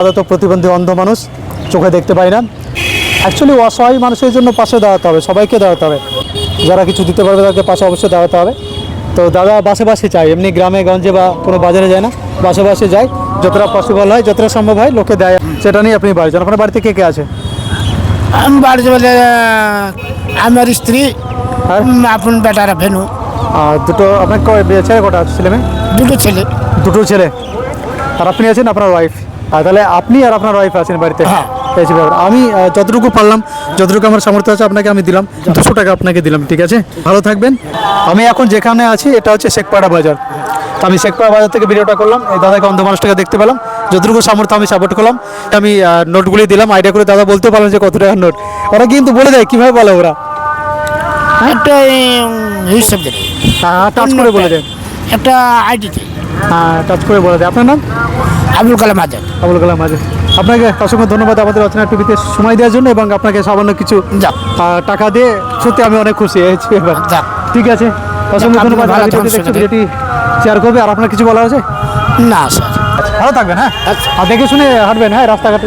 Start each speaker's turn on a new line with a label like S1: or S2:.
S1: দাদা তো প্রতিবন্ধী অন্ধ মানুষ, চোখে দেখতে পায় না। অ্যাকচুয়ালি অসহায় মানুষের জন্য পাশে দাঁড়াতে হবে, সবাইকে দাঁড়াতে হবে। যারা কিছু দিতে পারবে তাদেরকে পাশে অবশ্যই দাঁড়াতে হবে। তো দাদা বাসে বাসে চাই, এমনি গ্রামে গঞ্জে বা কোনো বাজারে যায় না, বাসে বাসে যায়। যতটা পসিবল হয়, যতটা সম্ভব হয় লোকে দেয়, সেটা নিয়ে আপনি বাড়ি যান। আপনার বাড়িতে কে কে আছে?
S2: আমি বাড়িতে বলে আমার স্ত্রী
S1: আর
S2: আপন বেটারা ভেনু
S1: দুটো আপনার ছেলে কটা আছে, ছেলে মেয়ে?
S2: দুটো ছেলে।
S1: দুটো ছেলে। আর আপনি আছেন, আপনার ওয়াইফ। আর তাহলে আপনি আর আপনার ওয়াইফ আছেন বাড়িতে।
S2: হ্যাঁ।
S1: পেয়েছি ব্যাপার। আমি যতটুকু পারলাম, যতটুকু আমার সামর্থ্য আছে আপনাকে আমি দিলাম, 200 টাকা আপনাকে দিলাম, ঠিক আছে? ভালো থাকবেন। আমি এখন যেখানে আছি এটা হচ্ছে শেখপাড়া বাজার। তো আমি শেখপাড়া বাজার থেকে ভিডিওটা করলাম, এই দাদাকে অন্ধ মানুষটাকে দেখতে পেলাম, যতটুকু সামর্থ্য আমি সাপোর্ট করলাম। আমি নোটগুলি দিলাম, আইডিয়া করে দাদা বলতে পারলাম যে কত টাকার নোট। ওরা কিন্তু বলে দেয়, কীভাবে বলে ওরা?
S2: একটা হিসাব দেবে,
S1: টাচ করে বলে দেয়।
S2: একটা আইডিতে
S1: হ্যাঁ, টাচ করে বলে দেয়। আপনার নাম?
S2: আবুল কালাম আজাদ।
S1: আবুল কালাম আজাদ। আপনাকে অসংখ্য ধন্যবাদ আমাদের রচনা টিভিতে সময় দেওয়ার জন্য, এবং আপনাকে সামান্য কিছু
S2: যাক।
S1: টাকা দিয়ে সত্যি আমি অনেক খুশি হয়েছি এবার।
S2: যাক।
S1: ঠিক আছে, অসংখ্য
S2: আপনি
S1: ধন্যবাদ।
S2: ভালো
S1: ভিডিওটি
S2: থাকুন,
S1: দেখতে,
S2: সুস্থ
S1: ভিডিওটি শেয়ার করবে। আর আপনার কিছু বলার আছে?
S2: না স্যার।
S1: ভালো থাকবেন, হ্যাঁ। আর দেখে শুনে হাঁটবেন, হ্যাঁ, রাস্তাঘাটে।